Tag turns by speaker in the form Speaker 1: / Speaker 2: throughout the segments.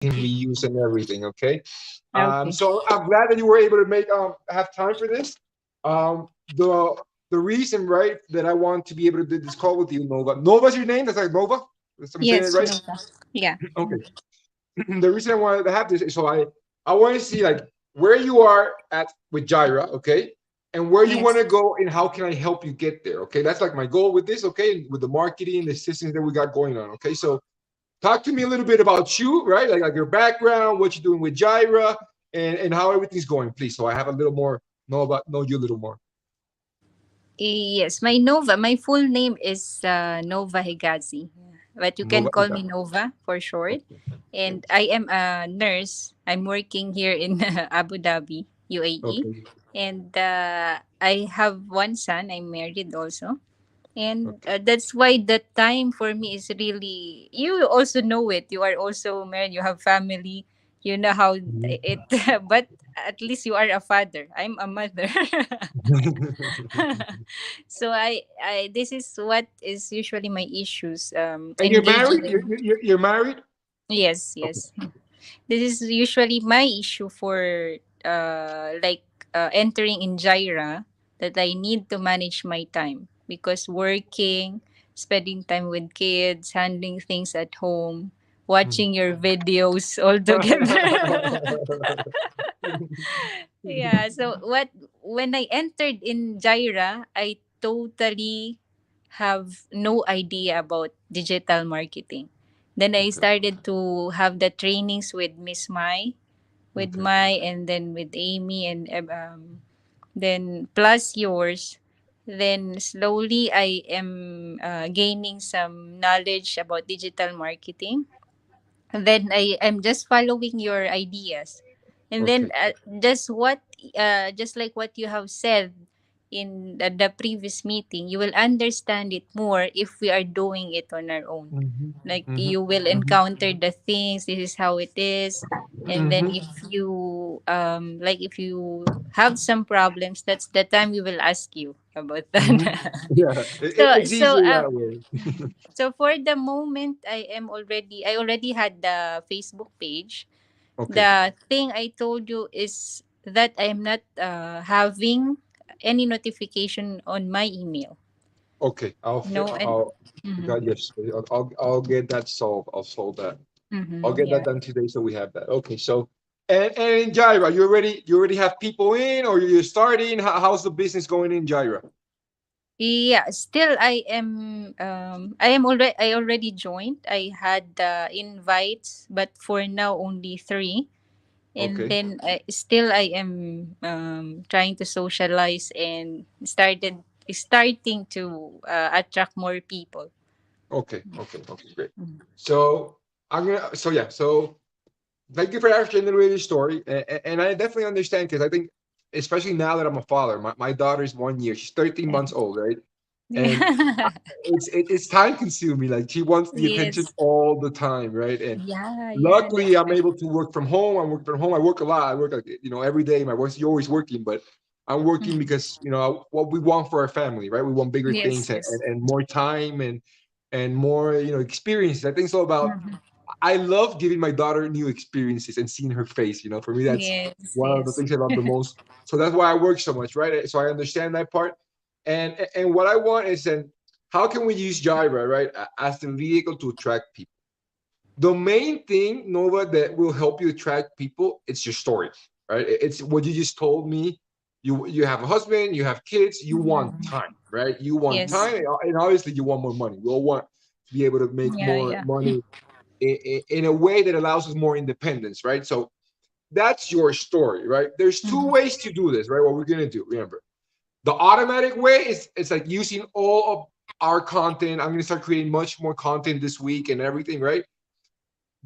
Speaker 1: can reuse and everything. Okay.
Speaker 2: Okay.
Speaker 1: So I'm glad that you were able to make have time for this. The reason, right, that I want to be able to do this call with you, Nova. Nova's your name. That's like Nova. I'm saying it
Speaker 2: Yes,
Speaker 1: right.
Speaker 2: Nova. Yeah.
Speaker 1: Okay. The reason I wanted to have this is so I want to see like where you are at with Jira, okay, and where you want
Speaker 2: Yes.
Speaker 1: to go and how can I help you get there, okay? That's like my goal with this, okay, with the marketing, the systems that we got going on, okay. So talk to me a little bit about you, right? Like your background, what you're doing with Jira, and how everything's going, please. So I have a little more know you a little more.
Speaker 2: Yes, my Nova. My full name is Nova Higazi, but you can
Speaker 1: Nova,
Speaker 2: call me Nova for short.
Speaker 1: okay,
Speaker 2: And I am a nurse. I'm working here in Abu Dhabi, UAE,
Speaker 1: okay,
Speaker 2: and I have one son. I'm married also, and
Speaker 1: okay.
Speaker 2: that's why the time for me is really. You also know it. You are also married. You have family. You know how it. But at least you are a father. I'm a mother. So I this is what is usually my issues
Speaker 1: And you're married?
Speaker 2: engaging.
Speaker 1: You're married?
Speaker 2: Yes,
Speaker 1: Okay.
Speaker 2: yes. This is usually my issue for like entering in Jira, that I need to manage my time because working, spending time with kids, handling things at home, watching your videos all together. Yeah, so what when I entered in Jira, I totally have no idea about digital marketing. Then I
Speaker 1: Okay.
Speaker 2: started to have the trainings with Miss Mai, with
Speaker 1: Okay.
Speaker 2: Mai, and then with Amy, and then plus yours. Then slowly I am gaining some knowledge about digital marketing. And then I am just following your ideas, and then
Speaker 1: Okay.
Speaker 2: just like what you have said in the previous meeting, you will understand it more if we are doing it on our own.
Speaker 1: Mhm,
Speaker 2: Like
Speaker 1: mhm,
Speaker 2: you will
Speaker 1: mhm,
Speaker 2: encounter the things, this is how it is, and then
Speaker 1: mhm.
Speaker 2: if you like if you have some problems, that's the time we will ask you about that.
Speaker 1: Mhm. Yeah,
Speaker 2: so
Speaker 1: it's
Speaker 2: so
Speaker 1: easier
Speaker 2: uh,
Speaker 1: that way.
Speaker 2: so for the moment, I already had the Facebook page.
Speaker 1: Okay,
Speaker 2: The thing I told you is that I'm not having any notification on my email.
Speaker 1: okay.
Speaker 2: No, and
Speaker 1: I'll
Speaker 2: mhm,
Speaker 1: God, yes, I'll get that solved. I'll solve that. I'll get that
Speaker 2: yeah.
Speaker 1: done today, so we have that. Okay, so and in Jira, you already have people in, or you're starting? How's the business going in Jira?
Speaker 2: Yeah, still I already joined. I had invites, but for now only 3. And
Speaker 1: Okay,
Speaker 2: then still I am trying to socialize and starting to attract more people.
Speaker 1: okay, great. So I'm gonna. So yeah, so thank you for actually narrating your story, and I definitely understand because I think, especially now that I'm a father, my daughter's 1 year, she's 13 months old, right? And
Speaker 2: Yeah.
Speaker 1: it's time consuming. Like she wants the attention
Speaker 2: Yes.
Speaker 1: all the time, right? And
Speaker 2: Yeah, yeah,
Speaker 1: luckily,
Speaker 2: that's
Speaker 1: I'm
Speaker 2: right.
Speaker 1: able to work from home. I work from home. I work a lot. I work like every day. My wife's you're always working, but I'm working
Speaker 2: Mhm.
Speaker 1: because what we want for our family, right? We want bigger things
Speaker 2: Yes,
Speaker 1: and,
Speaker 2: yes.
Speaker 1: and, and more time and more experiences. I think it's all about.
Speaker 2: Mhm.
Speaker 1: I love giving my daughter new experiences and seeing her face. For me, that's
Speaker 2: Yes,
Speaker 1: one of the
Speaker 2: yes.
Speaker 1: things I love the most. So that's why I work so much, right? So I understand that part. And what I want is then how can we use Jira, right, as the vehicle to attract people? The main thing, Nova, that will help you attract people, it's your story, right? It's what you just told me. You have a husband, you have kids, you want
Speaker 2: Mhm.
Speaker 1: time, right? You want
Speaker 2: Yes.
Speaker 1: time, and obviously you want more money. We all want to be able to make
Speaker 2: Yeah,
Speaker 1: more
Speaker 2: yeah.
Speaker 1: money in a way that allows us more independence, right? So that's your story, right? There's two
Speaker 2: Mhm.
Speaker 1: ways to do this, right? What we're gonna do, remember, the automatic way is it's like using all of our content. I'm gonna start creating much more content this week and everything, right?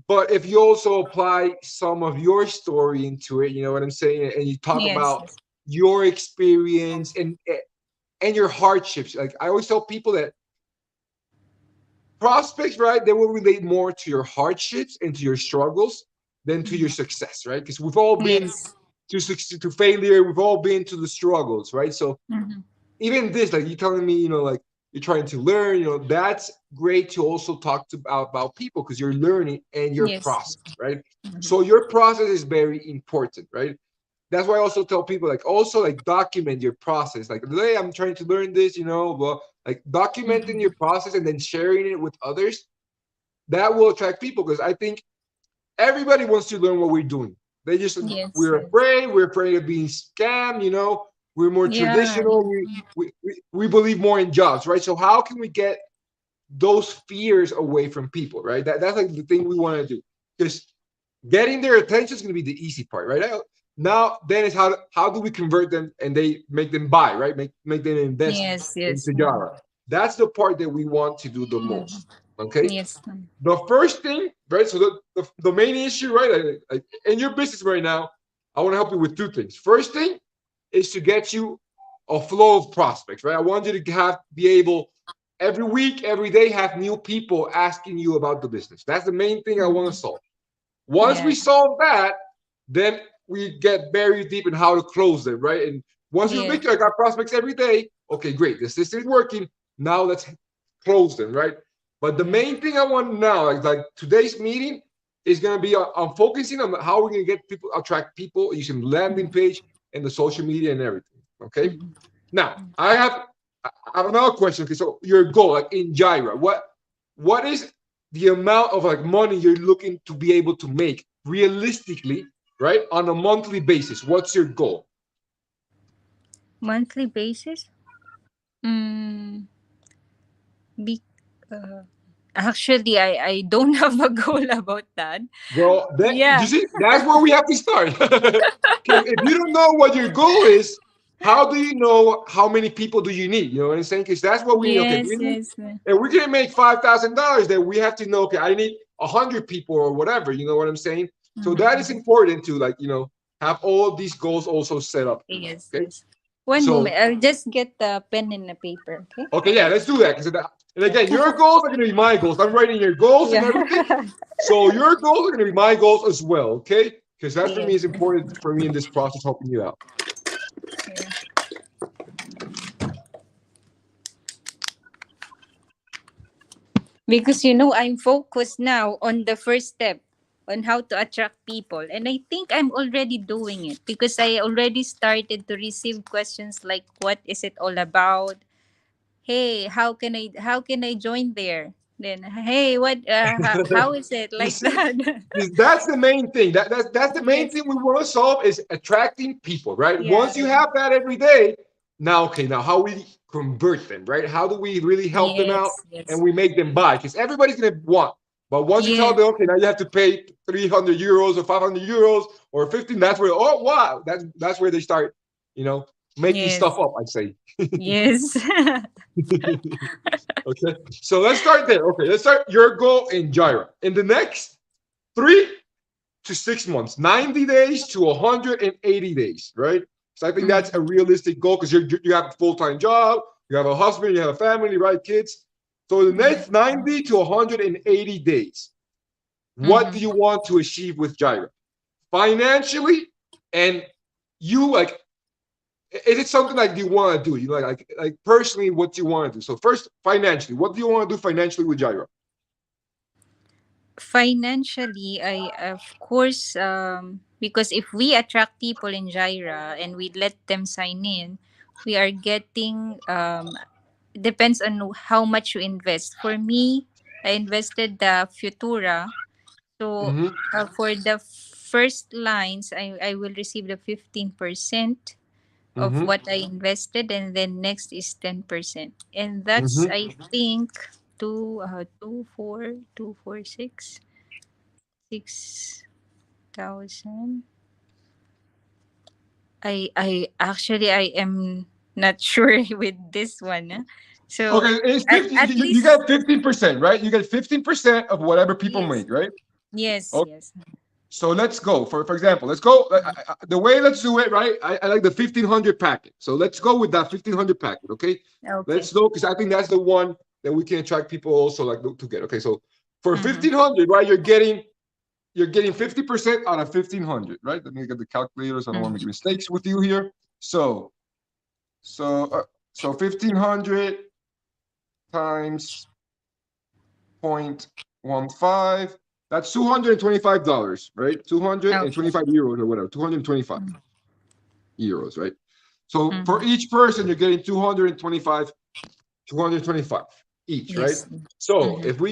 Speaker 1: But if you also apply some of your story into it, you know what I'm saying, and you talk
Speaker 2: Yes,
Speaker 1: about
Speaker 2: yes.
Speaker 1: your experience and your hardships. Like I always tell people that prospects, right, they will relate more to your hardships and to your struggles than to your
Speaker 2: Mhm.
Speaker 1: success, right? Because we've all been
Speaker 2: Yes.
Speaker 1: to failure, we've all been to the struggles, right? So
Speaker 2: Mhm.
Speaker 1: even this, like you telling me, like you're trying to learn, that's great to also talk about people because you're learning and your
Speaker 2: Yes.
Speaker 1: process, right?
Speaker 2: Mhm.
Speaker 1: So your process is very important, right? That's why I also tell people like also like document your process. Like, hey, I'm trying to learn this, but like documenting your
Speaker 2: Mhm.
Speaker 1: process and then sharing it with others, that will attract people because I think everybody wants to learn what we're doing. They just
Speaker 2: Yes,
Speaker 1: we're
Speaker 2: yes.
Speaker 1: afraid. We're afraid of being scammed. We're more
Speaker 2: Yeah.
Speaker 1: traditional. We believe more in jobs, right? So how can we get those fears away from people, right? That's like the thing we want to do. Because getting their attention is going to be the easy part, right? Now, then it's how do we convert them and they make them buy, right? Make them invest
Speaker 2: Yes, yes.
Speaker 1: into
Speaker 2: Mhm.
Speaker 1: Java. That's the part that we want to do the
Speaker 2: Mhm.
Speaker 1: most. Okay.
Speaker 2: Yes.
Speaker 1: The first thing, right? So the main issue, right? Like in your business right now, I want to help you with two things. First thing is to get you a flow of prospects, right? I want you to be able every week, every day, have new people asking you about the business. That's the main thing I want to
Speaker 2: Mhm.
Speaker 1: solve. Once we
Speaker 2: Yeah.
Speaker 1: solve that, then we get very deep in how to close them, right? And once we
Speaker 2: Yes.
Speaker 1: Victor, I got prospects every day. Okay, great. The system is working. Now let's close them, right? But the
Speaker 2: Mhm.
Speaker 1: main thing I want now, like today's meeting, is gonna be on focusing on how we're gonna get people, attract people using landing
Speaker 2: Mhm.
Speaker 1: page and the social media and everything. Okay.
Speaker 2: Mhm.
Speaker 1: Now I have another question. Okay, so your goal, like in Jira, what is the amount of like money you're looking to be able to make realistically, right, on a monthly basis? What's your goal?
Speaker 2: Monthly basis? Mm, be, uh, actually, I don't have a goal about that.
Speaker 1: Well, you
Speaker 2: Yeah.
Speaker 1: see, that's where we have to start. Because if you don't know what your goal is, how do you know how many people do you need? You know what I'm saying? Because that's what we need. Okay,
Speaker 2: Yes, yes.
Speaker 1: and we're gonna make $5,000. Then we have to know. Okay, I need 100 people or whatever. You know what I'm saying? So that is
Speaker 2: Mhm.
Speaker 1: important to like have all these goals also set up.
Speaker 2: Yes,
Speaker 1: Okay,
Speaker 2: yes. One moment.
Speaker 1: so
Speaker 2: I'll just get the pen and a paper, okay?
Speaker 1: okay, yeah, let's do that. And again, your goals are gonna be my goals. I'm writing your goals and
Speaker 2: Yeah.
Speaker 1: everything. So your goals are going to be my goals as well, okay? Because that for me
Speaker 2: Yes.
Speaker 1: is important for me in this process, helping you out.
Speaker 2: Yeah. Because I'm focused now on the first step on how to attract people. And I think I'm already doing it because I already started to receive questions like what is it all about? Hey, how can I join there? Then hey, what how is it
Speaker 1: You
Speaker 2: like
Speaker 1: see,
Speaker 2: that?
Speaker 1: that's the main thing. That's the main
Speaker 2: Yes.
Speaker 1: thing we want to solve is attracting people, right?
Speaker 2: Yeah.
Speaker 1: Once you have that every day, now okay, now how we convert them, right? How do we really help them out
Speaker 2: Yes,
Speaker 1: and
Speaker 2: yes.
Speaker 1: we make them buy? Because everybody's gonna want. But once you tell
Speaker 2: Yes.
Speaker 1: them, okay, now you have to pay 300 euros or 500 euros or 15, that's where wow, that's where they start, you know, making stuff
Speaker 2: Yes.
Speaker 1: up. I'd say.
Speaker 2: Yes.
Speaker 1: Okay, so let's start there. Okay, let's start your goal in Jira. In the next 3 to 6 months, 90 days to 180 days, right? So I think that's a
Speaker 2: Mhm.
Speaker 1: realistic goal because you have a full time job, you have a husband, you have a family, right? Kids. So the next
Speaker 2: Yes.
Speaker 1: 90 to 180 days, what do
Speaker 2: Mhm.
Speaker 1: you want to achieve with Jira? Financially, and you like is it something like you want to do? Like personally, what do you want to do? So first, financially, what do you want to do financially with Gyro?
Speaker 2: Financially, I of course because if we attract people in Jira and we let them sign in, we are getting depends on how much you invest. For me, I invested the Futura. So
Speaker 1: Mm-hmm.
Speaker 2: for the first lines, I will receive the 15% of
Speaker 1: Mm-hmm.
Speaker 2: what I invested, and then next is 10%. And that's,
Speaker 1: Mm-hmm.
Speaker 2: I think, 6,000. I actually I am not sure with this one. So
Speaker 1: Okay, it's
Speaker 2: at,
Speaker 1: 50.
Speaker 2: at
Speaker 1: You
Speaker 2: least
Speaker 1: got 15%, right? You get 15% of whatever people
Speaker 2: yes,
Speaker 1: make, right?
Speaker 2: yes,
Speaker 1: Okay.
Speaker 2: yes.
Speaker 1: So let's go. For example, let's go. The way let's do it, right? I like the 1500 packet. So let's go with that 1500 packet. Okay.
Speaker 2: Okay.
Speaker 1: Let's go because I think that's the one that we can attract people also like to get. Okay. So for
Speaker 2: Mm-hmm.
Speaker 1: 1500, right? You're getting 50% out of 1500, right? Let me get the calculators. I don't want to make
Speaker 2: Mm-hmm.
Speaker 1: mistakes with you here. So so 1500 times 0.15. That's $225, right? 225 euros or whatever, 225 euros, right? So for each person, you're getting 225 each, right?
Speaker 2: Yes.
Speaker 1: So if we're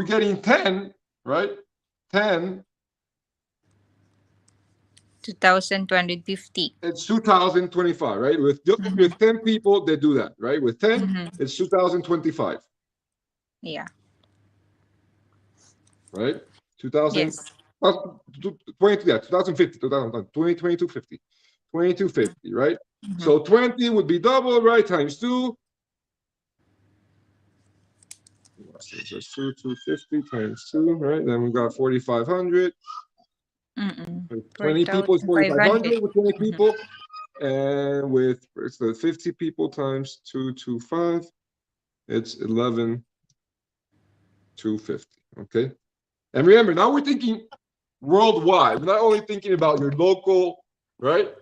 Speaker 1: getting 10, right? 10,
Speaker 2: 2,250.
Speaker 1: it's 2025, right? With 10 people, they do that, right? With 10, it's 2025,
Speaker 2: Yeah.
Speaker 1: right? 2000,
Speaker 2: Yes.
Speaker 1: 20, yeah, 2050, 2250, 2250, right? So 20 would be double, right? Times 2. So that's 250 times 2, right? Then we got 4,500. 20 people is
Speaker 2: 4,500.
Speaker 1: 4,500 with 20 people. And with it's the 50 people times 225, it's 11,250. Okay. And remember, now we're thinking worldwide. We're not only thinking about your local, right?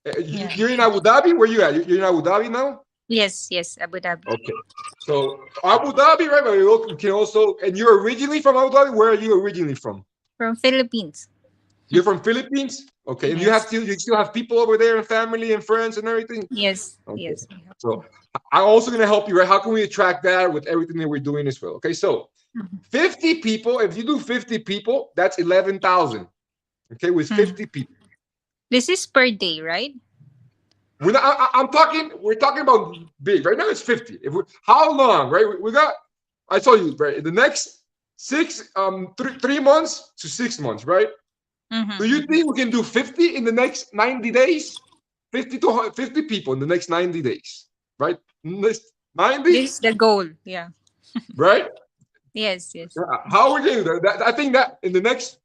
Speaker 1: You're in Abu Dhabi. Where you at? You're in Abu Dhabi now?
Speaker 2: Yes, yes, Abu Dhabi.
Speaker 1: Okay. So Abu Dhabi, right? But you can also, and you're originally from Abu Dhabi. Where are you originally from?
Speaker 2: From Philippines.
Speaker 1: You're from Philippines? Okay. And
Speaker 2: Yes.
Speaker 1: you still have people over there and family and friends and everything?
Speaker 2: Yes.
Speaker 1: Okay.
Speaker 2: Yes.
Speaker 1: So I'm also going to help you, right? How can we attract that with everything that we're doing as well? Okay. So 50 people, if you do 50 people, that's 11,000. Okay. With 50 people.
Speaker 2: This is per day, right?
Speaker 1: We're talking about big. Right now it's 50. How long, right? We got, I told you, right? In the next 3 months to 6 months, right? Do you think we can do 50 in the next 90 days? 50 to 50 people in the next 90 days, right? Next 90?
Speaker 2: This is the goal. Yeah.
Speaker 1: Right?
Speaker 2: Yes, yes.
Speaker 1: How are we going to do that? I think that in the next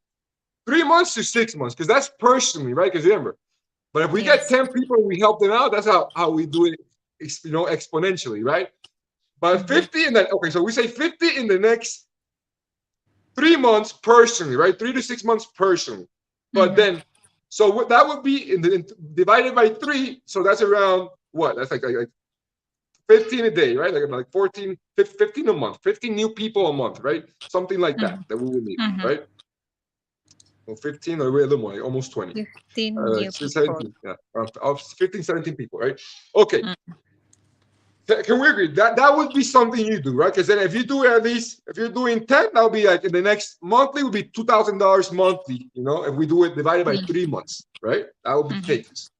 Speaker 1: 3 months to 6 months, because that's personally, right? Because remember, but if we get 10 people and we help them out, that's how we do it, exponentially, right? But 50 in that, okay, so we say 50 in the next 3 months personally, right? 3 to 6 months personally. But then, so what that would be divided by 3. So that's around what? That's like 15 a day, right? Like 14, 15 a month, 15 new people a month, right? Something like that we would need, right? Well, 15 or a little more, like almost 20.
Speaker 2: 15 new
Speaker 1: 17, yeah, 15, 17 people, right? Okay. Can we agree that would be something you do, right? Because then if you do at least, if you're doing 10, that'll be like in the next monthly would be $2,000 monthly, if we do it divided by 3 months, right? That would be cakes.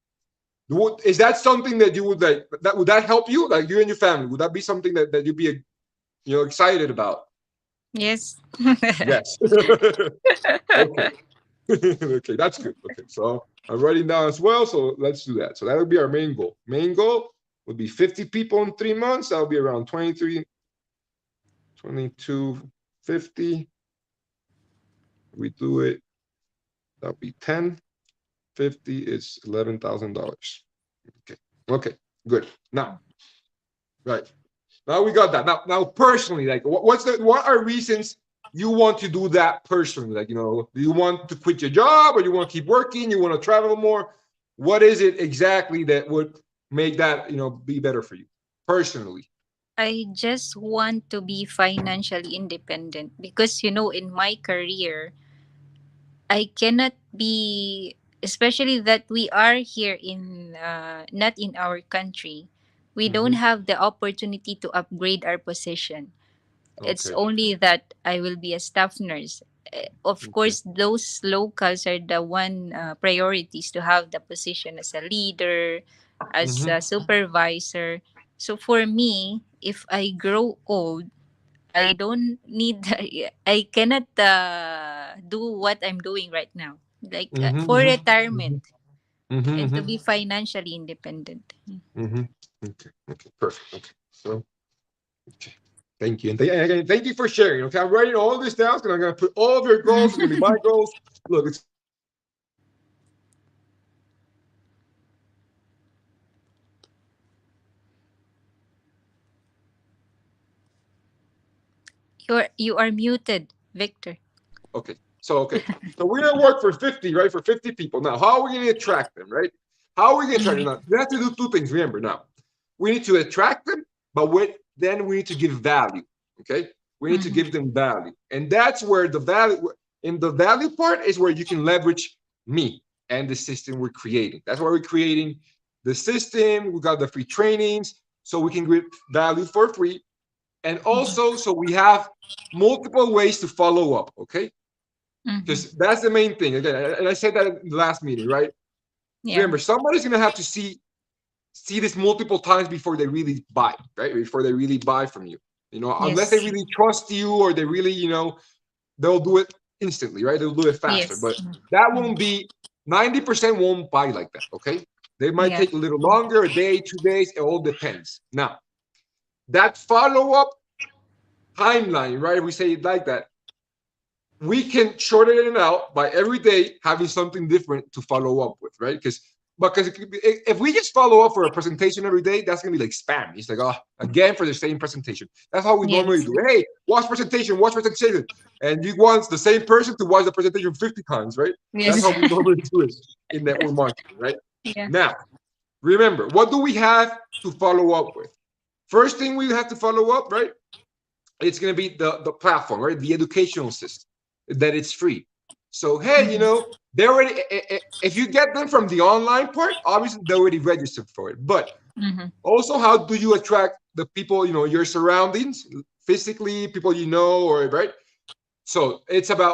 Speaker 1: Is that something that you would like? Would that help you, like you and your family? Would that be something that you'd be, excited about?
Speaker 2: Yes.
Speaker 1: Yes. Okay. Okay, that's good. Okay, so I'm writing down as well. So let's do that. So that would be our main goal. Main goal would be 50 people in 3 months. That would be around 2250. We do it. That would be 10. 50 is $11,000. Okay, good. Now, right. Now we got that. Now personally, like what are reasons you want to do that personally? Like, do you want to quit your job or you want to keep working? You want to travel more? What is it exactly that would make that, be better for you personally?
Speaker 2: I just want to be financially independent because, in my career, I cannot be, especially that we are here in, not in our country. We don't have the opportunity to upgrade our position. It's
Speaker 1: Okay.
Speaker 2: only that I will be a staff nurse. Of course, those locals are the one priorities to have the position as a leader, as a supervisor. So for me, if I grow old, I don't need, I cannot do what I'm doing right now. Like for retirement and to be financially independent.
Speaker 1: Okay. Perfect. Okay. So, okay. Thank you. And again, thank you for sharing. Okay. I'm writing all this down because I'm going to put all of your goals. It's going to be my goals. Look, it's
Speaker 2: You are muted, Victor.
Speaker 1: okay. So we're going to work for 50, right? For 50 people. Now, how are we going to attract them, right? How are we going to attract them? Now, we have to do 2 things. Remember now, we need to attract them, but then we need to give value. Okay, we need to
Speaker 2: Mhm.
Speaker 1: give them value, and that's where the value in the value part is where you can leverage me and the system we're creating. That's why we're creating the system. We got the free trainings, so we can give value for free, and also so we have multiple ways to follow up. Okay,
Speaker 2: Mhm.
Speaker 1: because that's the main thing. Again, and I said that in the last meeting, right?
Speaker 2: Yeah.
Speaker 1: Remember, somebody's gonna have to see this multiple times before they really buy, right? Before they really buy from you. You know, unless they
Speaker 2: Yes.
Speaker 1: really trust you or they really, they'll do it instantly, right? They'll do it faster.
Speaker 2: Yes.
Speaker 1: But that
Speaker 2: Mhm.
Speaker 1: won't be 90% won't buy like that. Okay. They might
Speaker 2: Yeah.
Speaker 1: take a little longer, a day, 2 days, it all depends. Now, that follow-up timeline, right? If we say it like that, we can shorten it out by every day having something different to follow up with, right? Because if we just follow up for a presentation every day, that's gonna be like spam. It's like, oh, again for the same presentation. That's how we normally
Speaker 2: Yes.
Speaker 1: do. Hey, watch presentation, and you want the same person to watch the presentation 50 times, right? That's
Speaker 2: Yes.
Speaker 1: how we normally do it in network marketing, right?
Speaker 2: Yeah.
Speaker 1: Now, remember, what do we have to follow up with? First thing we have to follow up, right? It's going to be the platform, right? The educational system, that it's free. So, hey,
Speaker 2: Mhm.
Speaker 1: they already, if you get them from the online part, obviously they already registered for it. But
Speaker 2: Mhm.
Speaker 1: also, how do you attract the people, your surroundings, physically, people or right? So it's about,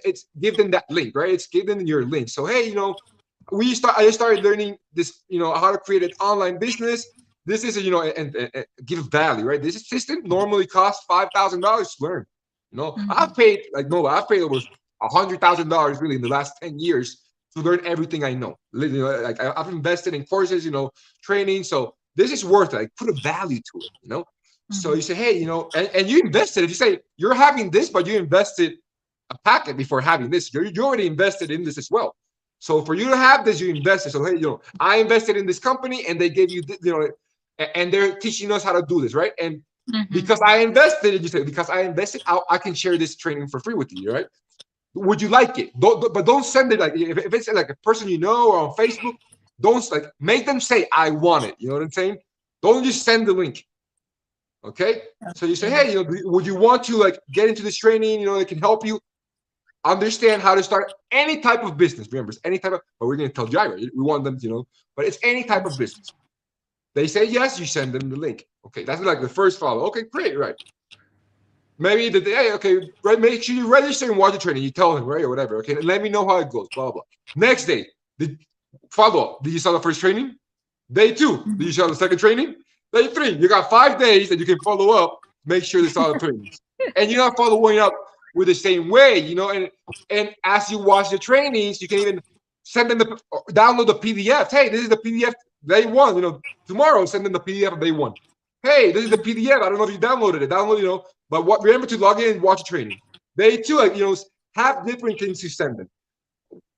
Speaker 1: it's give them that link, right? It's give them your link. So, hey, I started learning this, how to create an online business. This is, and give value, right? This system normally costs $5,000 to learn.
Speaker 2: Mhm.
Speaker 1: I've paid over $100,000 really in the last 10 years to learn everything I know. Like I've invested in courses, training. So this is worth it. Like put a value to it. So you
Speaker 2: Mhm.
Speaker 1: say, hey, and you invested. If you say you're having this, but you invested a packet before having this, you already invested in this as well. So for you to have this, you invested. So hey, I invested in this company, and they gave you, and they're teaching us how to do this, right? And
Speaker 2: Mhm.
Speaker 1: because I invested, you say because I invested, I can share this training for free with you, right? Would you like it? But don't send it like if it's like a person or on Facebook. Don't like make them say I want it. You know what I'm saying? Don't just send the link. Okay. So you say,
Speaker 2: Okay.
Speaker 1: hey, would you want to like get into this training? It can help you understand how to start any type of business. Remember, it's any type of, but we're going to tell Gyra, we want them, but it's any type of business. They say yes, you send them the link. Okay, that's like the first follow. Okay, great, right. Maybe the day, okay, right, make sure you register and watch the training. You tell them, right, or whatever. Okay, let me know how it goes, blah, blah. Next day, the follow up. Did you saw the first training? Day two, did you saw the second training? Day three, you got 5 days that you can follow up, make sure they saw the trainings. And you're not following up with the same way, and as you watch the trainings, you can even send them download the PDF. Hey, this is the PDF day one. Tomorrow send them the PDF of day one. Hey, this is the PDF. I don't know if you downloaded it. But remember to log in and watch the training. Day two, have different things to send them.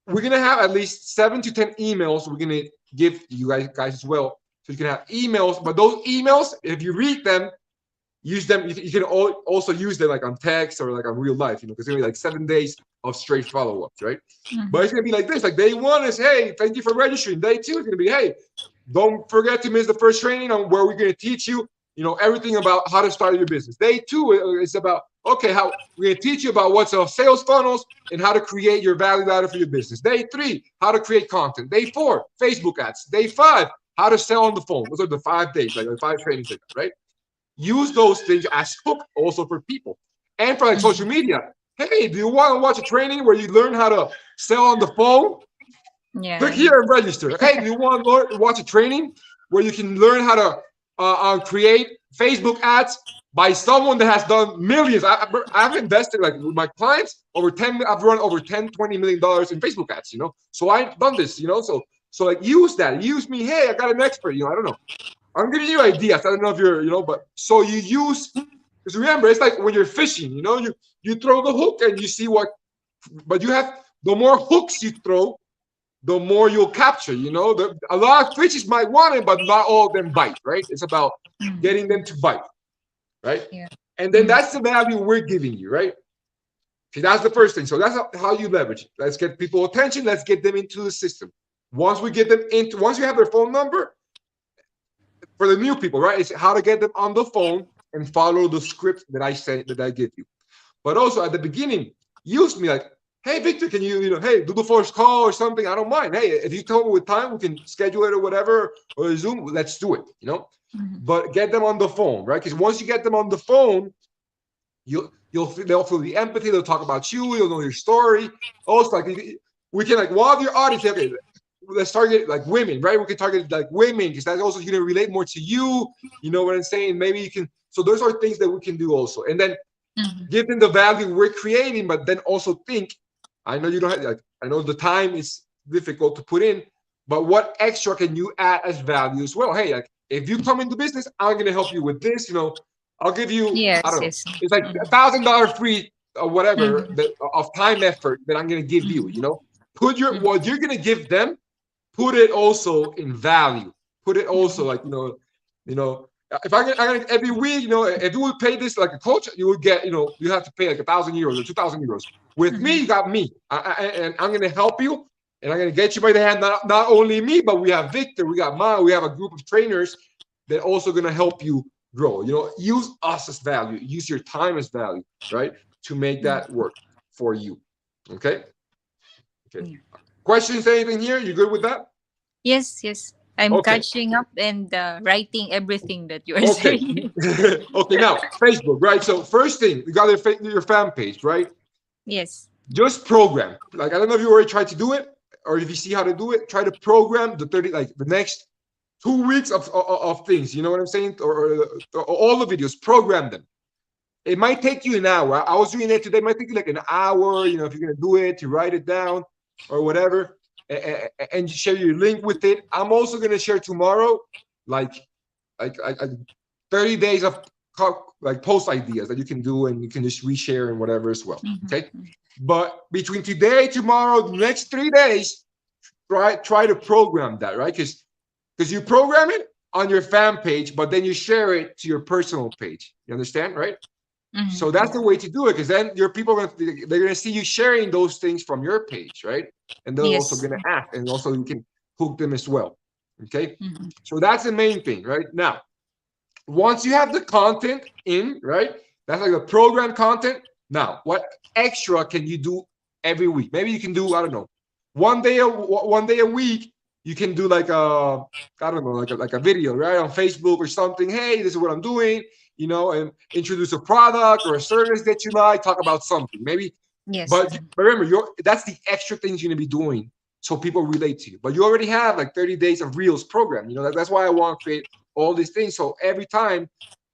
Speaker 1: We're gonna have at least 7 to 10 emails. We're gonna give you guys as well, so you can have emails. But those emails, if you read them, use them. You can also use them like on text or like on real life, because it's gonna be like 7 days of straight follow-ups, right? But
Speaker 2: Mhm.
Speaker 1: it's gonna be like this. Like day one is, hey, thank you for registering. Day two is gonna be, hey, don't forget to miss the first training on where we're gonna teach you, everything about how to start your business. Day two is about, okay, how we're gonna teach you about what's sales funnels and how to create your value ladder for your business. Day three, how to create content. Day four, Facebook ads. Day five, how to sell on the phone. Those are the 5 days, like the 5 trainings, like that, right? Use those things as hook also for people and for like social
Speaker 2: Mhm.
Speaker 1: media. Hey, do you want to watch a training where you learn how to sell on the phone? Click
Speaker 2: Yeah.
Speaker 1: here and register. Hey, do you want to watch a training where you can learn how to create Facebook ads by someone that has done millions? I've invested like with my clients over 10. I've run over 10, $20 million in Facebook ads. So I've done this. So like use that. Use me. Hey, I got an expert. I don't know. I'm giving you ideas. I don't know if you're, but so you use, because remember, it's like when you're fishing, you throw the hook and you see what, but you have, the more hooks you throw, the more you'll capture. A lot of fishes might want it, but not all of them bite, right? It's about
Speaker 2: Mhm.
Speaker 1: getting them to bite, right?
Speaker 2: Yeah.
Speaker 1: And then
Speaker 2: Mhm.
Speaker 1: that's the value we're giving you, right? See, that's the first thing. So that's how you leverage it. Let's get people attention. Let's get them into the system. Once you have their phone number, for the new people, right? It's how to get them on the phone and follow the script that I say that I give you. But also at the beginning, use me like, hey Victor, can you, hey, do the first call or something? I don't mind. Hey, if you tell me with time, we can schedule it or whatever, or Zoom, let's do it. But get them on the phone, right? Because once you get them on the phone, they'll feel the empathy. They'll talk about you. You'll know your story. Also, like we can like while your audience, okay, let's target like women, right? We can target like women because that's also going to relate more to you. You know what I'm saying? Maybe you can. So those are things that we can do also, and then give them the value we're creating, but then also think. I know you don't have like. I know the time is difficult to put in, but what extra can you add as value as well? Hey, like if you come into business, I'm going to help you with this. I'll give you. I
Speaker 2: Yes,
Speaker 1: don't know.
Speaker 2: yes.
Speaker 1: It's like $1,000 free or whatever of time effort that I'm going to give you. Put what you're going to give them. Put it also in value. Put it also like if I'm gonna every week, if you would pay this like a coach, you would get you have to pay like €1,000 or €2,000. With me, you got me, and I'm gonna help you, and I'm gonna get you by the hand. Not only me, but we have Victor, we got Maya, we have a group of trainers that also gonna help you grow. Use us as value. Use your time as value, right? To make that work for you. Okay. Okay. Questions? Anything here? You good with that?
Speaker 2: Yes, yes. I'm
Speaker 1: Okay.
Speaker 2: catching up and writing everything that you are
Speaker 1: Okay.
Speaker 2: saying.
Speaker 1: Okay. Now, Facebook, right? So first thing, you got your fan page, right?
Speaker 2: Yes.
Speaker 1: Just program. Like I don't know if you already tried to do it or if you see how to do it. Try to program the next 2 weeks of things. You know what I'm saying? Or all the videos. Program them. It might take you an hour. I was doing it today. It might take you like an hour. If you're gonna do it, to write it down or whatever, and share your link with it. I'm also gonna share tomorrow, like 30 days of like post ideas that you can do, and you can just reshare and whatever as well. Okay, but between today, tomorrow, the next 3 days, try to program that, right? Because you program it on your fan page, but then you share it to your personal page. You understand, right? So that's the way to do it, because then your people they're gonna see you sharing those things from your page, right? And they're also
Speaker 2: Yes.
Speaker 1: gonna act, and also you can hook them as well. Okay, so that's the main thing, right? Now, once you have the content in, right? That's like the program content. Now, what extra can you do every week? Maybe you can do, I don't know, one day a week. You can do like I don't know, like a video, right, on Facebook or something. Hey, this is what I'm doing. And introduce a product or a service that you like. Talk about something, maybe.
Speaker 2: Yes.
Speaker 1: But remember, that's the extra things you're gonna be doing, so people relate to you. But you already have like 30 days of Reels program. That's why I want to create all these things. So every time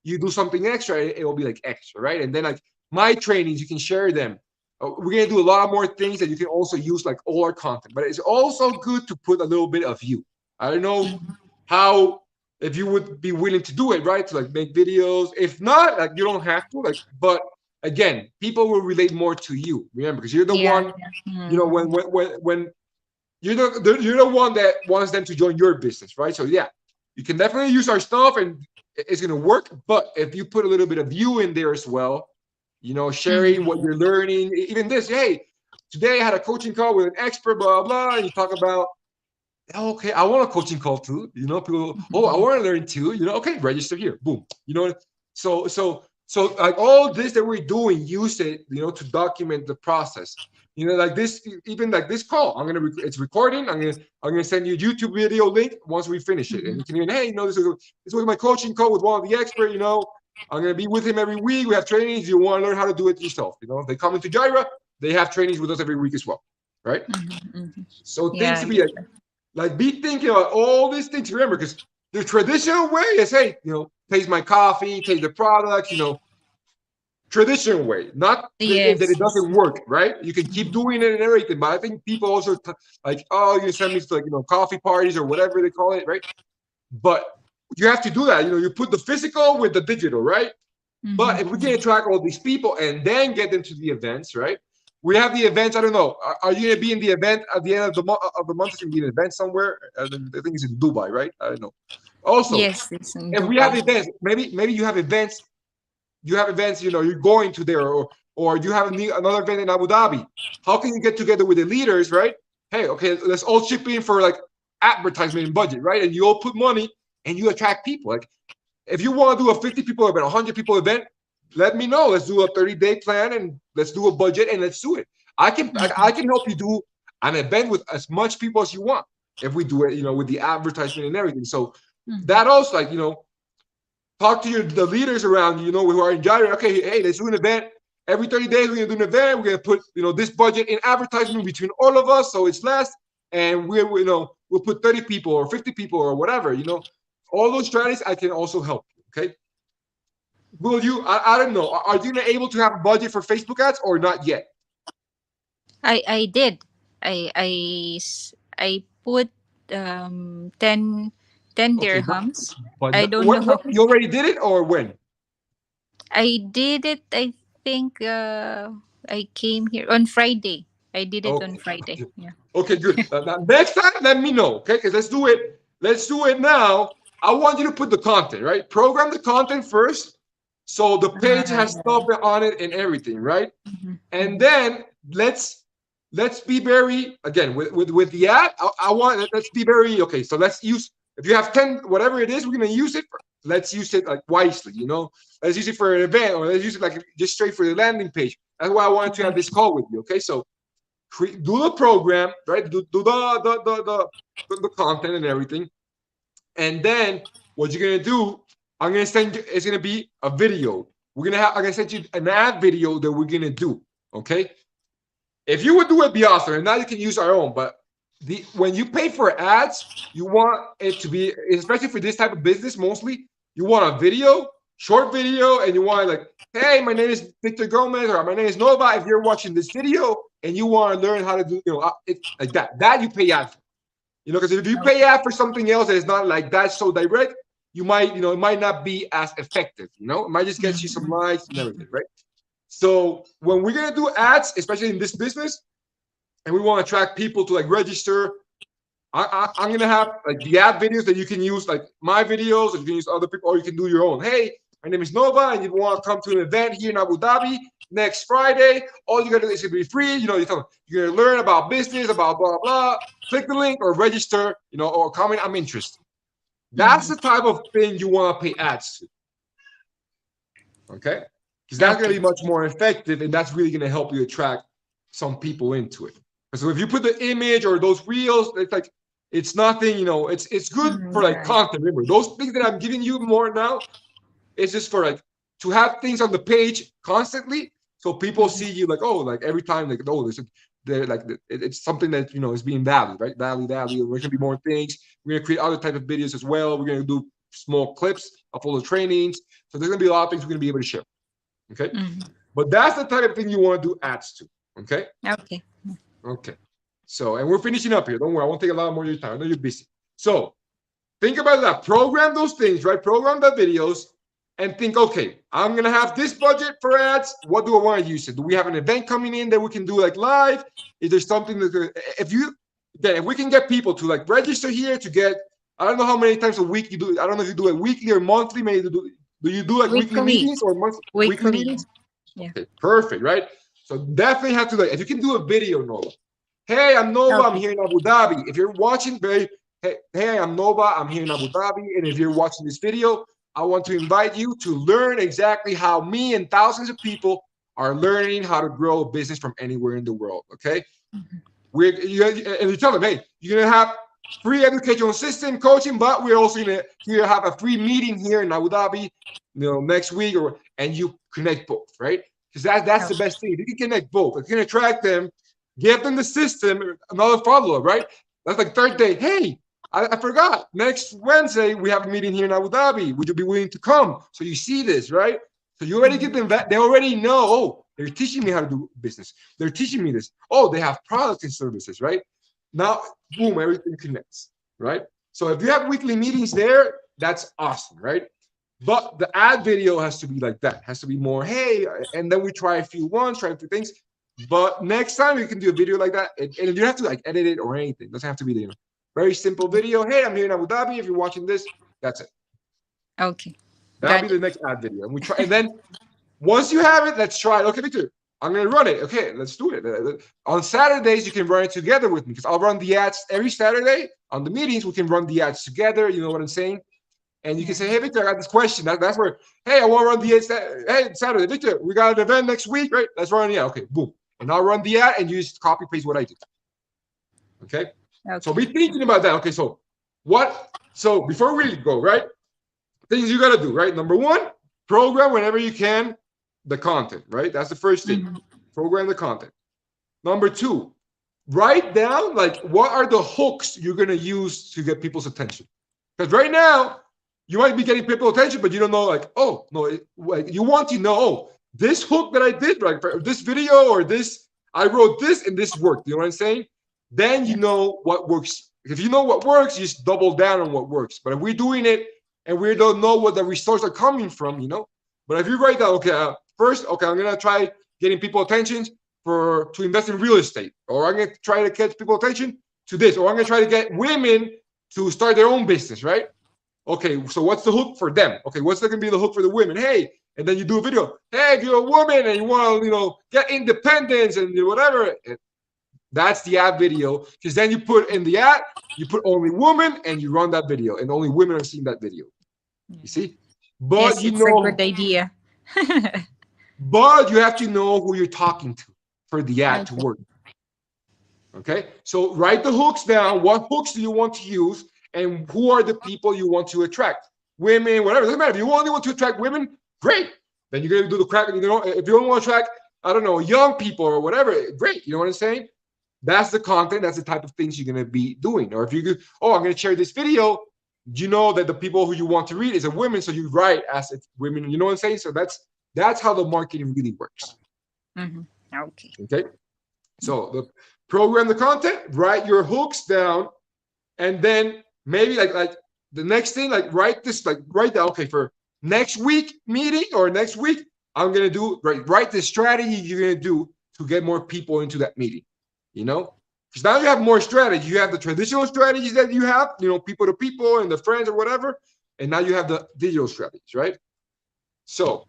Speaker 1: you do something extra, it will be like extra, right? And then like my trainings, you can share them. We're gonna do a lot more things that you can also use like all our content. But it's also good to put a little bit of you. I don't know how, if you would be willing to do it, right? To like make videos. If not, like you don't have to. Like, but again, people will relate more to you. Remember, because you're the one. When you're the one that wants them to join your business, right? So yeah, you can definitely use our stuff and it's gonna work. But if you put a little bit of you in there as well, sharing what you're learning, even this, hey, today I had a coaching call with an expert, blah blah, and you talk about, okay, I want a coaching call too. People, I want to learn too. Okay, register here, boom. So like all this that we're doing, use it, to document the process. Like this, even like this call, it's recording. I'm gonna send you a YouTube video link once we finish it, and you can even, hey, this was my coaching call with one of the experts. I'm gonna be with him every week. We have trainings. You want to learn how to do it yourself. They come into Jira. They have trainings with us every week as well, right? So things to be like be thinking about all these things. Remember, because the traditional way is, hey, taste my coffee, taste the products, traditional way, not that it doesn't work, right? You can keep doing it and everything, but I think people also like, oh, you send me to like, coffee parties or whatever they call it, right? But you have to do that. You put the physical with the digital, right? But if we can attract all these people and then get them to the events, right? We have the events. I don't know. Are you going to be in the event at the end of the month? It's going to be an event somewhere. I think it's in Dubai, right? I don't know. Also,
Speaker 2: yes, it's in
Speaker 1: if we have events, maybe you have events. You have events. You're going to there, or you have another event in Abu Dhabi. How can you get together with the leaders, right? Hey, okay, let's all chip in for like advertisement and budget, right? And you all put money and you attract people. Like If you want to do a 50 people event, 100 people event, let me know. Let's do a 30-day plan and let's do a budget and let's do it. I can help you do an event with as much people as you want if we do it, with the advertisement and everything. So that also, like, talk to the leaders around you, who are in Gyra. Okay, hey, let's do an event. Every 30 days, we're gonna do an event. We're gonna put, this budget in advertisement between all of us, so it's less. And we'll put 30 people or 50 people or whatever. All those strategies I can also help you. Okay. Will you? I don't know. Are you able to have a budget for Facebook ads or not yet?
Speaker 2: I did. I put 10
Speaker 1: Okay,
Speaker 2: dirhams.
Speaker 1: but
Speaker 2: I don't know.
Speaker 1: you already did it or when?
Speaker 2: I did it. I think I came here on Friday. I did it on Friday.
Speaker 1: Okay.
Speaker 2: Yeah.
Speaker 1: Okay, good. Now, next time, let me know. Okay, because let's do it. Let's do it now. I want you to put the content, right? Program the content first, so the page has stuff on it and everything, right? And then let's be very, again, with the ad. I want, let's be very, okay. So let's use, if you have 10, whatever it is, we're gonna use it. Let's use it like wisely, Let's use it for an event, or let's use it like just straight for the landing page. That's why I wanted to have this call with you. Okay, so do the program, right? Do the content and everything, and then what you're gonna do? I'm gonna send you. It's gonna be a video. I'm gonna send you an ad video that we're gonna do. Okay. If you would do it, be awesome. And now you can use our own. But when you pay for ads, you want it to be, especially for this type of business, mostly you want a video, short video, and you want like, hey, my name is Victor Gomez, or my name is Nova. If you're watching this video and you want to learn how to do, it like that you pay ad for. Because if you pay ad for something else that is not like that so direct, you might, it might not be as effective. It might just get you some likes and everything, right? So when we're gonna do ads, especially in this business, and we want to attract people to like register, I'm gonna have like the ad videos that you can use, like my videos, or you can use other people, or you can do your own. Hey, my name is Nova, and you want to come to an event here in Abu Dhabi next Friday. All you gotta do is gonna be free. You're gonna learn about business, about blah blah. Click the link or register, or comment. I'm interested. That's the type of thing you want to pay ads to. Okay. Because that's going to be much more effective, and that's really going to help you attract some people into it. So if you put the image or those reels, it's like, it's nothing, it's good for like content. Remember, those things that I'm giving you more now, it's just for like to have things on the page constantly, so people see you like, oh, like every time, like, oh, they're like, it's something that is being valued, right? Value. There's gonna be more things. We're gonna create other type of videos as well. We're gonna do small clips of all the trainings. So there's gonna be a lot of things we're gonna be able to share. Okay. But that's the type of thing you want to do ads to. Okay. Okay. So, and we're finishing up here. Don't worry, I won't take a lot more of your time. I know you're busy. So think about that. Program those things, right? Program the videos and think, okay, I'm going to have this budget for ads. What do I want to use it? Do we have an event coming in that we can do like live? Is there something that, if we can get people to like register here to get, I don't know how many times a week you do it. I don't know if you do it weekly or monthly. Maybe do you do like weekly meetings or monthly? Weekly meetings?
Speaker 2: Yeah.
Speaker 1: Okay, perfect, right? So definitely have to, like, if you can do a video, Nova. Hey, I'm Nova. I'm here in Abu Dhabi. If you're watching, hey, I'm Nova. I'm here in Abu Dhabi. And if you're watching this video, I want to invite you to learn exactly how me and thousands of people are learning how to grow a business from anywhere in the world. Okay. And you tell them, hey, you're going to have free educational system coaching, but we're also going to have a free meeting here in Abu Dhabi, next week, and you connect both, right? Because that's the best thing. If you can connect both, if you can attract them, give them the system, another follow-up, right? That's like third day. Hey, I forgot. Next Wednesday, we have a meeting here in Abu Dhabi. Would you be willing to come? So you see this, right? So you already give them that. They already know, oh, they're teaching me how to do business. They're teaching me this. Oh, they have products and services, right? Now, boom, everything connects, right? So if you have weekly meetings there, that's awesome, right? But the ad video has to be like that. It has to be more, hey, and then we try a few things. But next time you can do a video like that, and you don't have to like edit it or anything. It doesn't have to be very simple video. Hey, I'm here in Abu Dhabi. If you're watching this, that's it.
Speaker 2: Okay.
Speaker 1: That'll be the next ad video. And we try, and then once you have it, let's try it. Okay, Victor, I'm gonna run it. Okay, let's do it. On Saturdays, you can run it together with me because I'll run the ads every Saturday. On the meetings, we can run the ads together. You know what I'm saying? And you can
Speaker 2: Yeah.
Speaker 1: say, hey, Victor, I got this question. That's where, hey, I want to run the ad. Hey, Saturday, Victor, we got an event next week, right? Let's run the ad. Okay, boom. And I'll run the ad and you just copy paste what I do. Okay. So be
Speaker 2: Okay.
Speaker 1: thinking about that. Okay. So what? So before we go, right? Things you got to do, right? Number one, program whenever you can the content, right? That's the first thing.
Speaker 2: Mhm.
Speaker 1: Program the content. Number two, write down like what are the hooks you're going to use to get people's attention. Because right now, you might be getting people's attention, but you don't know, like, oh, no, like you want to know, oh, this hook that I did, like this video or this, I wrote this and this worked. You know what I'm saying? Then you
Speaker 2: Yeah.
Speaker 1: know what works. If you know what works, you just double down on what works. But if we're doing it and we don't know what the results are coming from, you know. But if you write down, okay, first, okay, I'm gonna try getting people attention to invest in real estate, or I'm gonna try to catch people attention to this, or I'm gonna try to get women to start their own business, right? Okay, so what's the hook for them? Okay, what's gonna be the hook for the women? Hey, and then you do a video. Hey, if you're a woman and you want to, get independence and whatever, that's the ad video. Because then you put in the ad, you put only women, and you run that video, and only women are seeing that video. You see, but
Speaker 2: Yes,
Speaker 1: you
Speaker 2: it's a good
Speaker 1: know,
Speaker 2: idea.
Speaker 1: but you have to know who you're talking to for the ad to
Speaker 2: Okay.
Speaker 1: work. Okay, so write the hooks down. What hooks do you want to use, and who are the people you want to attract? Women, whatever. Doesn't matter. If you only want to attract women, great. Then you're gonna do the crack. If you only want to attract, I don't know, young people or whatever, great. You know what I'm saying? That's the content. That's the type of things you're gonna be doing. Or if you go, oh, I'm gonna share this video. You know that the people who you want to read is a women, so you write as it's women. You know what I'm saying? So that's how the marketing really works.
Speaker 2: Mhm. Okay.
Speaker 1: Okay. So the program the content, write your hooks down, and then maybe like the next thing, like write down, okay, for next week meeting or next week, I'm gonna do write the strategy you're gonna do to get more people into that meeting. You know? Because now you have more strategy. You have the traditional strategies that you have, people to people and the friends or whatever, and now you have the digital strategies, right? So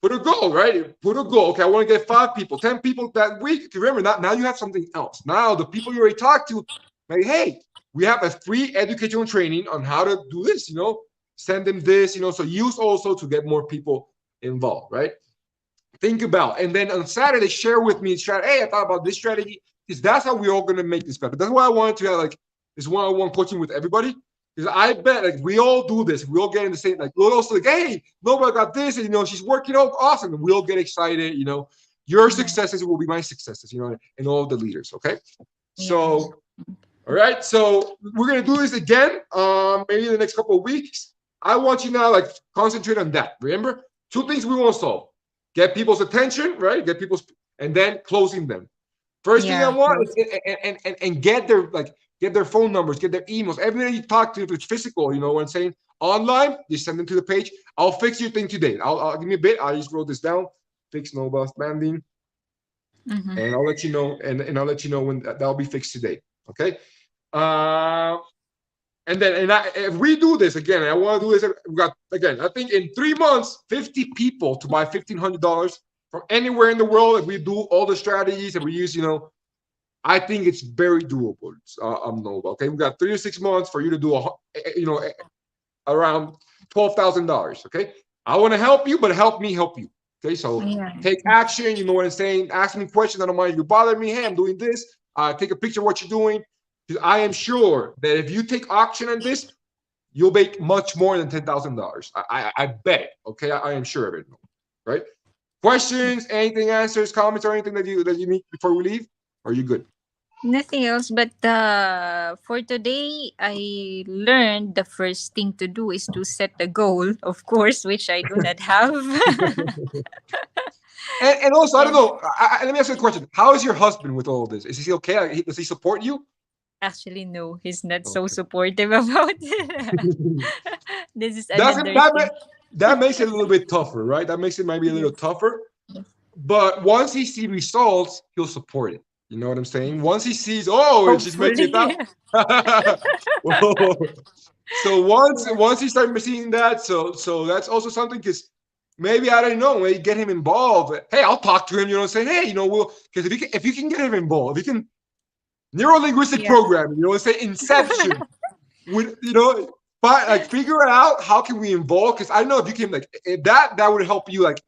Speaker 1: put a goal, right? Put a goal. Okay, I want to get 5 people, 10 people that week. Remember, now you have something else. Now the people you already talked to, like, hey, we have a free educational training on how to do this, send them this, so use also to get more people involved, right? Think about, and then on Saturday, share with me, hey, I thought about this strategy, because that's how we're all going to make this better. That's why I wanted to have like this one-on-one coaching with everybody. Because I bet like we all do this. We all get in the same, like we'll also like, hey, nobody got this, and she's working out awesome. And we'll get excited, Your
Speaker 2: Yeah.
Speaker 1: successes will be my successes, and all the leaders. Okay.
Speaker 2: Yes.
Speaker 1: So, all right. So we're gonna do this again. Maybe in the next couple of weeks. I want you now like concentrate on that. Remember, 2 things we want to solve: get people's attention, right? Get people's, and then closing them. First thing I
Speaker 2: Yeah.
Speaker 1: want
Speaker 2: Close.
Speaker 1: is and get their phone numbers, get their emails. Everybody you talk to, if it's physical, you know what I'm saying? Online, you send them to the page. I'll fix your thing today. I'll give me a bit. I just wrote this down. Fix Nova standing,
Speaker 2: Mm-hmm.
Speaker 1: and I'll let you know. And I'll let you know when that'll be fixed today. Okay. Uh, and then if we do this again, and I want to do this. We got again. I think in 3 months, 50 people to buy $1,500 from anywhere in the world. If we do all the strategies and we use, I think it's very doable. Nova. Okay, we got 3 to 6 months for you to do around $12,000. Okay, I want to help you, but help me help you. Okay, so
Speaker 2: Yeah.
Speaker 1: take action. You know what I'm saying? Ask me questions. I don't mind if you bother me. Hey, I'm doing this. Take a picture of what you're doing. Because I am sure that if you take action on this, you'll make much more than $10,000. I bet it. Okay, I am sure of it. Right? Questions? Anything? Answers? Comments? Or anything that you need before we leave? Or are you good?
Speaker 2: Nothing else, but for today, I learned the first thing to do is to set a goal, of course, which I do not have.
Speaker 1: And also, I don't
Speaker 2: And
Speaker 1: know. Let me ask you a question. How is your husband with all this? Is he okay? Does he support you?
Speaker 2: actually, no, he's not so
Speaker 1: Okay.
Speaker 2: supportive about it. This is
Speaker 1: That's
Speaker 2: another
Speaker 1: that
Speaker 2: thing.
Speaker 1: that makes it a little bit tougher, right? That makes it maybe a little
Speaker 2: Yes.
Speaker 1: tougher.
Speaker 2: Yes.
Speaker 1: But once he sees results, he'll support it. You know what I'm saying? Once he sees, oh, she's making it
Speaker 2: Hopefully.
Speaker 1: up. So once he starts seeing that, so that's also something because maybe I don't know, maybe get him involved. Hey, I'll talk to him. You know, say, hey, we'll because if you can get him involved, if you can neuro linguistic
Speaker 2: Yeah.
Speaker 1: programming, say inception with like figure out how can we involve, because I know if you can like if that would help you like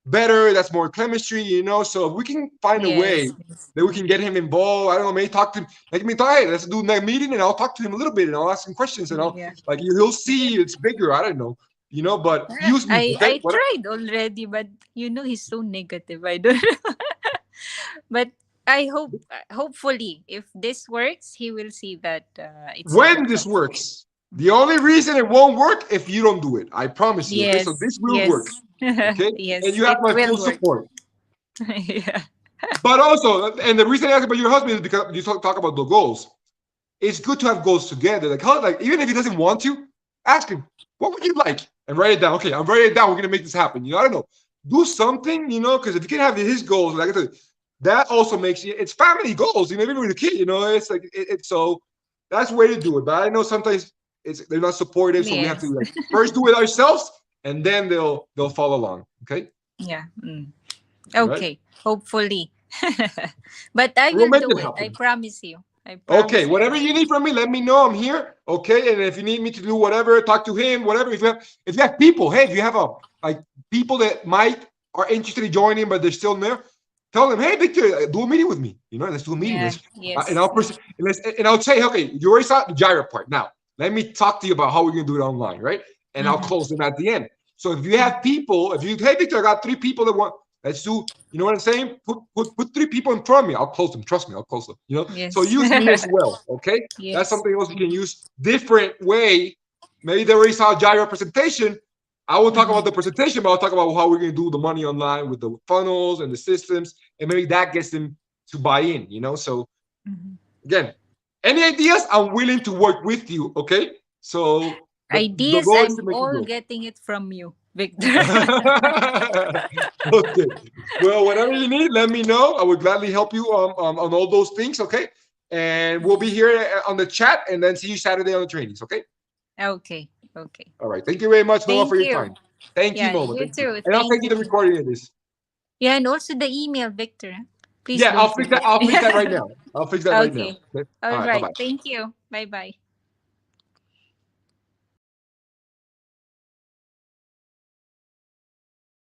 Speaker 1: better. That's more chemistry, So if we can find a way
Speaker 2: Yes. Yes.
Speaker 1: that we can get him involved, I don't know, maybe talk to him, make me talk. Hey, let's do that meeting, and I'll talk to him a little bit, and I'll ask him questions, and I'll
Speaker 2: Yeah.
Speaker 1: like he'll see it's bigger. I don't know, But use me, okay?
Speaker 2: I tried already, but he's so negative. I don't know. But I hope, hopefully, if this works, he will see that it's a
Speaker 1: When
Speaker 2: good
Speaker 1: this
Speaker 2: option.
Speaker 1: works, the only reason it won't work if you don't do it. I promise you. Okay, so
Speaker 2: Yes,
Speaker 1: this will work.
Speaker 2: yes,
Speaker 1: Okay, and
Speaker 2: yes,
Speaker 1: you have
Speaker 2: it
Speaker 1: my
Speaker 2: will
Speaker 1: full
Speaker 2: work.
Speaker 1: support.
Speaker 2: Yeah.
Speaker 1: But also, and the reason I ask about your husband is because you talk about the goals. It's good to have goals together. Like even if he doesn't want to, ask him, what would you like? And write it down. Okay, I'm writing it down. We're gonna make this happen. I don't know. Do something, because if you can have his goals, like I said, that also makes it's family goals, even with a kid, it's like it's so that's the way to do it. But I know sometimes they're not supportive, so we have to
Speaker 2: Yes.
Speaker 1: like first do it ourselves and then they'll follow along. Okay.
Speaker 2: Yeah.
Speaker 1: All right.
Speaker 2: Okay. Hopefully. But I
Speaker 1: We'll
Speaker 2: will
Speaker 1: make
Speaker 2: do
Speaker 1: it
Speaker 2: it. I
Speaker 1: happen.
Speaker 2: promise you. I
Speaker 1: Okay,
Speaker 2: promise you.
Speaker 1: whatever you need from me, let me know. I'm here. Okay, and if you need me to do whatever, talk to him, whatever. If you have people, hey, if you have like people that might are interested in joining, but they're still there, tell them, hey, Victor, do a meeting with me. Let's do a meeting.
Speaker 2: Yeah.
Speaker 1: Let's and
Speaker 2: Yes.
Speaker 1: I'll say, okay, you already saw the gyro part. Now let me talk to you about how we're gonna do it online, right? And I'll
Speaker 2: Mm-hmm.
Speaker 1: close them at the end. So if you have people, hey, Victor, I got 3 people that want. Let's do. You know what I'm saying? Put 3 people in front of me. I'll close them. Trust me, I'll close them. So
Speaker 2: Yes.
Speaker 1: use me as well. Okay, that's
Speaker 2: Yes.
Speaker 1: something else you can use different way. Maybe they already saw gyro presentation. I will talk about
Speaker 2: Mm-hmm.
Speaker 1: the presentation, but I'll talk about how we're going to do the money online with the funnels and the systems, and maybe that gets them to buy in. So
Speaker 2: Mm-hmm.
Speaker 1: again, any ideas? I'm willing to work with you. Okay, so the
Speaker 2: Ideas,
Speaker 1: goal is to
Speaker 2: I'm
Speaker 1: make it
Speaker 2: all
Speaker 1: grow.
Speaker 2: getting it from you, Victor.
Speaker 1: Okay. Well, whatever you need, let me know. I would gladly help you on all those things. Okay. And we'll be here on the chat and then see you Saturday on the trainings. Okay.
Speaker 2: Okay. Okay.
Speaker 1: All right. Thank you very much, Noah, for
Speaker 2: Thank
Speaker 1: your
Speaker 2: you.
Speaker 1: time. Thank you,
Speaker 2: Yeah,
Speaker 1: Noah.
Speaker 2: you
Speaker 1: Thank you.
Speaker 2: too.
Speaker 1: And I'll
Speaker 2: Thank
Speaker 1: send you
Speaker 2: you.
Speaker 1: the recording of this.
Speaker 2: Yeah, and also the email, Victor. Please
Speaker 1: Yeah,
Speaker 2: don't
Speaker 1: I'll fix that.
Speaker 2: forget.
Speaker 1: I'll fix that right now. I'll fix that right now.
Speaker 2: Okay.
Speaker 1: Okay. All
Speaker 2: All
Speaker 1: right. Bye
Speaker 2: right.
Speaker 1: bye.
Speaker 2: Thank you. Bye bye.